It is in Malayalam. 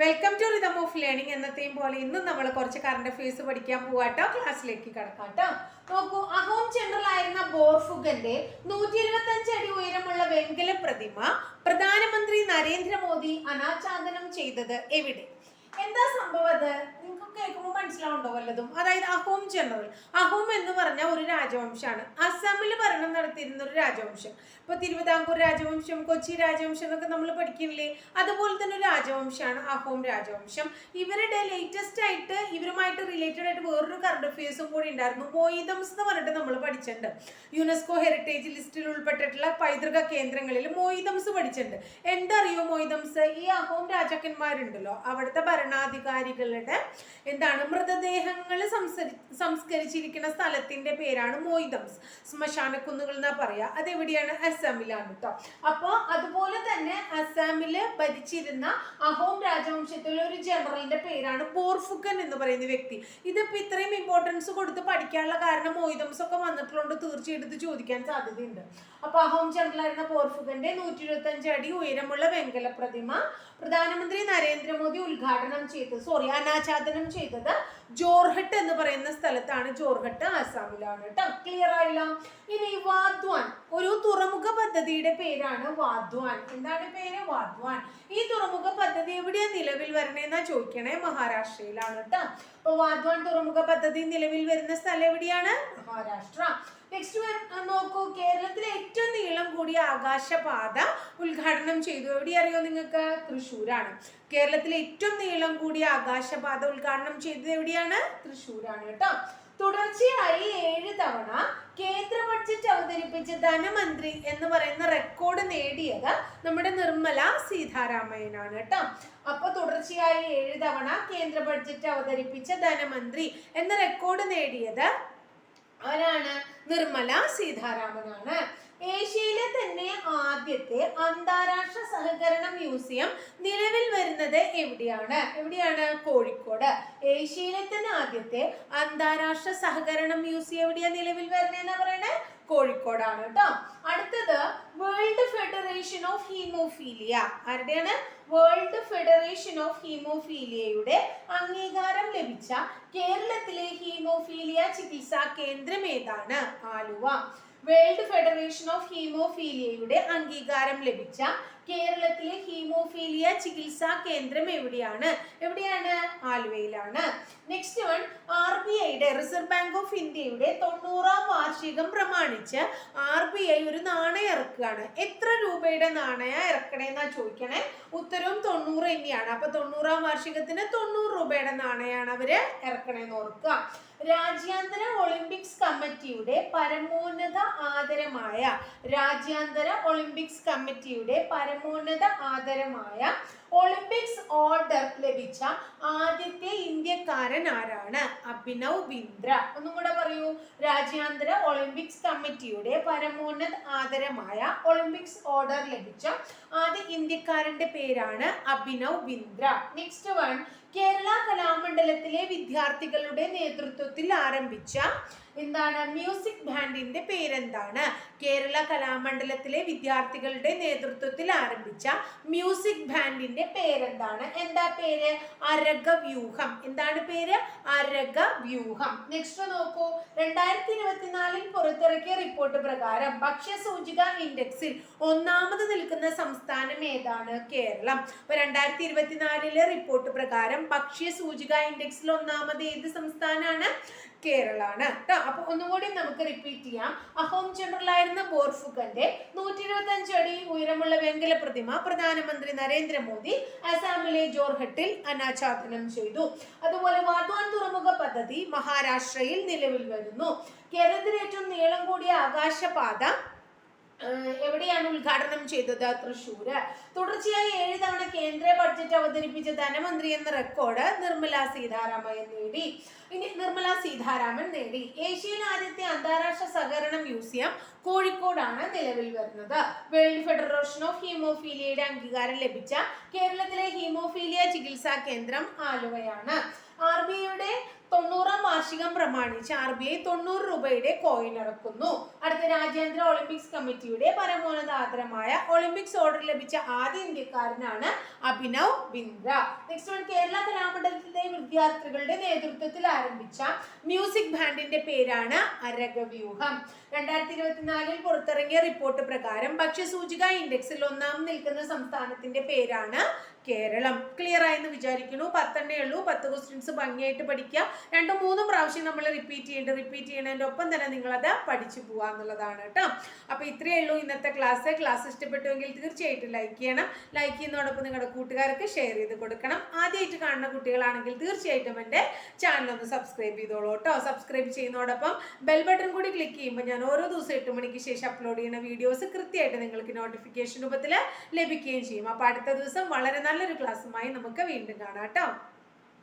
Welcome to rhythm of learning. എന്നത്തെയും പോലെ ഇന്നും നമ്മൾ കുറച്ച് കറണ്ട് അഫയേഴ്സ് പഠിക്കാൻ പോവാട്ടോ. ക്ലാസ്സിലേക്ക് കടക്കാട്ടോ. നോക്കൂ, അഹോം ജനറൽ ആയിരുന്ന ബോർഫുഗന്റെ 125 അടി ഉയരമുള്ള വെങ്കല പ്രതിമ പ്രധാനമന്ത്രി നരേന്ദ്രമോദി അനാച്ഛാദനം ചെയ്തത് എവിടെ? എന്താ സംഭവം? അത് നിങ്ങൾക്ക് കേൾക്കുമ്പോൾ മനസ്സിലാവുണ്ടോ വല്ലതും? അതായത് അഹോം ജനറൽ, അഹോം എന്ന് പറഞ്ഞ ഒരു രാജവംശമാണ്. അസമിൽ ഭരണം നടത്തിയിരുന്ന ഒരു രാജവംശം. ഇപ്പൊ തിരുവിതാംകൂർ രാജവംശം, കൊച്ചി രാജവംശം എന്നൊക്കെ നമ്മൾ പഠിക്കില്ലേ, അതുപോലെ തന്നെ ഒരു രാജവംശമാണ് അഹോം രാജവംശം. ഇവരുടെ ലേറ്റസ്റ്റ് ആയിട്ട് ഇവരുമായിട്ട് റിലേറ്റഡ് ആയിട്ട് വേറൊരു കറണ്ട് അഫയേഴ്സും കൂടി ഉണ്ടായിരുന്നു. മോയിദംസ് എന്ന് പറഞ്ഞിട്ട് നമ്മൾ പഠിച്ചിട്ടുണ്ട്. യുനെസ്കോ ഹെറിറ്റേജ് ലിസ്റ്റിൽ ഉൾപ്പെട്ടിട്ടുള്ള പൈതൃക കേന്ദ്രങ്ങളിൽ മോയിദംസ് പഠിച്ചിട്ടുണ്ട്. എന്താ അറിയോ മോയിദംസ്? ഈ അഹോം രാജാക്കന്മാരുണ്ടല്ലോ, അവിടുത്തെ ഭരണാധികാരികളുടെ മൃതദേഹങ്ങൾ സംസ്കരിച്ചിരിക്കുന്ന സ്ഥലത്തിന്റെ പേരാണ് മോയിദംസ്. ശ്മശാനക്കുന്നുകൾ എന്നാ പറയാ. അതെവിടെയാണ്? അസമിലാണ് കേട്ടോ. അപ്പൊ അതുപോലെ തന്നെ അസാമില് ഭരിച്ചിരുന്ന അഹോം രാജവംശത്തിലെ ഒരു ജനറലിന്റെ പേരാണ് ബോർഫുഗൻ എന്ന് പറയുന്ന വ്യക്തി. ഇതിപ്പോ ഇത്രയും ഇമ്പോർട്ടൻസ് കൊടുത്ത് പഠിക്കാനുള്ള കാരണം മോയിദംസ് ഒക്കെ വന്നിട്ടുള്ളതുകൊണ്ട് തീർച്ചയായിട്ടും ചോദിക്കാൻ സാധ്യതയുണ്ട്. അപ്പൊ അഹോം ജനറലായിരുന്ന ബോർഫുഗന്റെ 125 അടി ഉയരമുള്ള വെങ്കല പ്രതിമ പ്രധാനമന്ത്രി നരേന്ദ്രമോദി അനാച്ഛാദനം ചെയ്തത് ജോർഹട്ട് എന്ന് പറയുന്ന സ്ഥലത്താണ്. ജോർഹട്ട് ആസാമിലാണ് കേട്ടോ. ക്ലിയർ ആയില്ല? ഇനി വാദ്വാൻ, ഒരു തുറമുഖ പദ്ധതിയുടെ പേരാണ് വാദ്വാൻ. എന്താണ് പേര്? വാദ്വാൻ. ഈ തുറമുഖ പദ്ധതി എവിടെയാ നിലവിൽ വരണേന്നാ ചോദിക്കണേ? മഹാരാഷ്ട്രയിലാണ് കേട്ടോ. അപ്പൊ വാദ്വാൻ തുറമുഖ പദ്ധതി നിലവിൽ വരുന്ന സ്ഥലം എവിടെയാണ്? മഹാരാഷ്ട്ര. നെക്സ്റ്റ് നോക്കൂ, കേരളത്തിലെ ഏറ്റവും നീളം കൂടിയ ആകാശപാത ഉദ്ഘാടനം ചെയ്തു. എവിടെ അറിയോ നിങ്ങൾക്ക്? തൃശ്ശൂരാണ്. കേരളത്തിലെ ഏറ്റവും നീളം കൂടിയ ആകാശപാത ഉദ്ഘാടനം ചെയ്തത് എവിടെയാണ്? തൃശ്ശൂരാണ് കേട്ടോ. തുടർച്ചയായി 7 തവണ കേന്ദ്ര ബഡ്ജറ്റ് അവതരിപ്പിച്ച ധനമന്ത്രി എന്ന് പറയുന്ന റെക്കോർഡ് നേടിയത് നമ്മുടെ നിർമ്മല സീതാരാമയ്യനാണ് കേട്ടോ. അപ്പൊ തുടർച്ചയായി 7 തവണ കേന്ദ്ര ബഡ്ജറ്റ് അവതരിപ്പിച്ച ധനമന്ത്രി എന്ന റെക്കോർഡ് നേടിയത് ആരാണ്? നിർമ്മല സീതാരാമനാണ്. ഏഷ്യയിലെ തന്നെ ആദ്യത്തെ അന്താരാഷ്ട്ര സഹകരണ മ്യൂസിയം നിലവിൽ വരുന്നത് എവിടെയാണ്? കോഴിക്കോട്. ഏഷ്യയിലെ തന്നെ ആദ്യത്തെ അന്താരാഷ്ട്ര സഹകരണ മ്യൂസിയം എവിടെയാ നിലവിൽ വരുന്നതെന്ന് പറയണേ? കോഴിക്കോടാണ് കേട്ടോ. അടുത്തത് വേൾഡ് ഫെഡറേഷൻ ഓഫ് ഹീമോഫീലിയ. ആരുടെയാണ്? വേൾഡ് ഫെഡറേഷൻ ഓഫ് ഹീമോഫീലിയയുടെ അംഗീകാരം ലഭിച്ച കേരളത്തിലെ ഹീമോഫീലിയ ചികിത്സാ കേന്ദ്രം ഏതാണ്? ആലുവ. വേൾഡ് ഫെഡറേഷൻ ഓഫ് ഹീമോഫീലിയയുടെ അംഗീകാരം ലഭിച്ച കേരളത്തിലെ ഹീമോഫീലിയ ചികിത്സാ കേന്ദ്രം എവിടെയാണ്? ആലുവയിലാണ്. നെക്സ്റ്റ് വൺ, RBIയുടെ റിസർവ് ബാങ്ക് ഓഫ് ഇന്ത്യയുടെ 90ാം വാർഷികം പ്രമാണിച്ച് RBI ഒരു നാണയം ഇറക്കുകയാണ്. എത്ര രൂപയുടെ നാണയ ഇറക്കണേന്നാ ചോദിക്കണേ? ഉത്തരവും 90 തന്നെയാണ്. അപ്പൊ 90ാം വാർഷികത്തിന് 90 രൂപയുടെ നാണയാണ് അവര് ഇറക്കണേന്ന് ഓർക്കുക. രാജ്യാന്തര ഒളിമ്പിക്സ് കമ്മിറ്റിയുടെ പരമോന്നത ആദരമായ ഒളിമ്പിക്സ് ഓർഡർ ലഭിച്ച ആദ്യത്തെ ഇന്ത്യക്കാരൻ ആരാണ്? അഭിനവ് ബിന്ദ്ര. ഒന്നും കൂടെ പറയൂ. രാജ്യാന്തര ഒളിമ്പിക്സ് കമ്മിറ്റിയുടെ പരമോന്നത ആദരമായ ഒളിമ്പിക്സ് ഓർഡർ ലഭിച്ച ആദ്യ ഇന്ത്യക്കാരന്റെ പേരാണ് അഭിനവ് ബിന്ദ്ര. നെക്സ്റ്റ് വൺ, കേരള കലാമണ്ഡലത്തിലെ വിദ്യാർത്ഥികളുടെ നേതൃത്വത്തിൽ ആരംഭിച്ച മ്യൂസിക് ബാൻഡിന്റെ പേരെന്താണ്? കേരള കലാമണ്ഡലത്തിലെ വിദ്യാർത്ഥികളുടെ നേതൃത്വത്തിൽ ആരംഭിച്ച മ്യൂസിക് ബാൻഡിന്റെ പേരെന്താണ്? എന്താ പേര്? അരഗവ്യൂഹം. എന്താണ് പേര്? അരഗവ്യൂഹം. നെക്സ്റ്റ് നോക്കൂ, 2024 പുറത്തിറക്കിയ റിപ്പോർട്ട് പ്രകാരം ഭക്ഷ്യസൂചിക ഇൻഡെക്സിൽ 1ാമത് നിൽക്കുന്ന സംസ്ഥാനം ഏതാണ്? കേരളം. അപ്പൊ 2024 റിപ്പോർട്ട് പ്രകാരം ഭക്ഷ്യസൂചിക ഇൻഡെക്സിൽ 1ാമത് ഏത് സംസ്ഥാനമാണ്? കേരളാണ് കേട്ടോ. അപ്പൊ ഒന്നുകൂടി നമുക്ക് റിപ്പീറ്റ് ചെയ്യാം. അഹോം ജനറൽ ആയിരുന്ന ബോർഫുഗന്റെ 125 അടി ഉയരമുള്ള വെങ്കല പ്രതിമ പ്രധാനമന്ത്രി നരേന്ദ്രമോദി അസാമിലെ ജോർഹട്ടിൽ അനാച്ഛാദനം ചെയ്തു. അതുപോലെ വാദ്വാൻ തുറമുഖ പദ്ധതി മഹാരാഷ്ട്രയിൽ നിലവിൽ വരുന്നു. കേരളത്തിലെ ഏറ്റവും നീളം കൂടിയ ആകാശപാത എവിടെയാണ് ഉദ്ഘാടനം ചെയ്തത്? തൃശ്ശൂര്. തുടർച്ചയായി 7 തവണ കേന്ദ്ര ബഡ്ജറ്റ് അവതരിപ്പിച്ച ധനമന്ത്രി എന്ന റെക്കോർഡ് നിർമ്മല സീതാരാമൻ നേടി. ഏഷ്യയിലെ ആദ്യത്തെ അന്താരാഷ്ട്ര സഹകരണ മ്യൂസിയം കോഴിക്കോടാണ് നിലവിൽ വരുന്നത്. വേൾഡ് ഫെഡറേഷൻ ഓഫ് ഹീമോഫീലിയയുടെ അംഗീകാരം ലഭിച്ച കേരളത്തിലെ ഹീമോഫീലിയ ചികിത്സാ കേന്ദ്രം ആലുവയാണ്. RBIയുടെ 90ാം വാർഷികം പ്രമാണിച്ച് RBI 90 രൂപയുടെ കോയിൻ ഇറക്കുന്നു. അടുത്ത രാജ്യാന്തര ഒളിമ്പിക്സ് കമ്മിറ്റിയുടെ പരമോന്നതാദരമായ ഒളിമ്പിക്സ് ഓർഡർ ലഭിച്ച ആദ്യ ഇന്ത്യക്കാരനാണ് അഭിനവ് ബിന്ദ്ര. നെക്സ്റ്റ് വൺ, കേരള കലാമണ്ഡലത്തിലെ വിദ്യാർത്ഥികളുടെ നേതൃത്വത്തിൽ ആരംഭിച്ച മ്യൂസിക് ബാൻഡിന്റെ പേരാണ് അരകവ്യൂഹം. 2024 പുറത്തിറങ്ങിയ റിപ്പോർട്ട് പ്രകാരം ഭക്ഷ്യസൂചിക ഇൻഡെക്സിൽ 1ാം നിൽക്കുന്ന സംസ്ഥാനത്തിന്റെ പേരാണ് കേരളം. ക്ലിയർ ആയെന്ന് വിചാരിക്കുന്നു. 10 ഉള്ളൂ. 10 ക്വസ്റ്റ്യൻസ് ഭംഗിയായിട്ട് പഠിക്കുക. 2-3 പ്രാവശ്യം നമ്മൾ റിപ്പീറ്റ് ചെയ്യുന്നതിന്റെ ഒപ്പം തന്നെ നിങ്ങളത് പഠിച്ചു പോവുക എന്നുള്ളതാണ് കേട്ടോ. അപ്പൊ ഇത്രയേ ഉള്ളൂ ഇന്നത്തെ ക്ലാസ് ഇഷ്ടപ്പെട്ടുവെങ്കിൽ തീർച്ചയായിട്ടും ലൈക്ക് ചെയ്യണം. ലൈക്ക് ചെയ്യുന്നതോടൊപ്പം നിങ്ങളുടെ കൂട്ടുകാർക്ക് ഷെയർ ചെയ്ത് കൊടുക്കണം. ആദ്യമായിട്ട് കാണുന്ന കുട്ടികളാണെങ്കിൽ തീർച്ചയായിട്ടും എൻ്റെ ചാനൽ ഒന്ന് സബ്സ്ക്രൈബ് ചെയ്തോളൂ കേട്ടോ. സബ്സ്ക്രൈബ് ചെയ്യുന്നതോടൊപ്പം ബെൽ ബട്ടൺ കൂടി ക്ലിക്ക് ചെയ്യുമ്പോൾ ഞാൻ ഓരോ ദിവസം 8 മണിക്ക് ശേഷം അപ്ലോഡ് ചെയ്യുന്ന വീഡിയോസ് കൃത്യമായിട്ട് നിങ്ങൾക്ക് നോട്ടിഫിക്കേഷൻ രൂപത്തിൽ ലഭിക്കുകയും ചെയ്യും. അപ്പോൾ അടുത്ത ദിവസം വളരെ നല്ലൊരു ക്ലാസ്സുമായി നമുക്ക് വീണ്ടും കാണാം കേട്ടോ.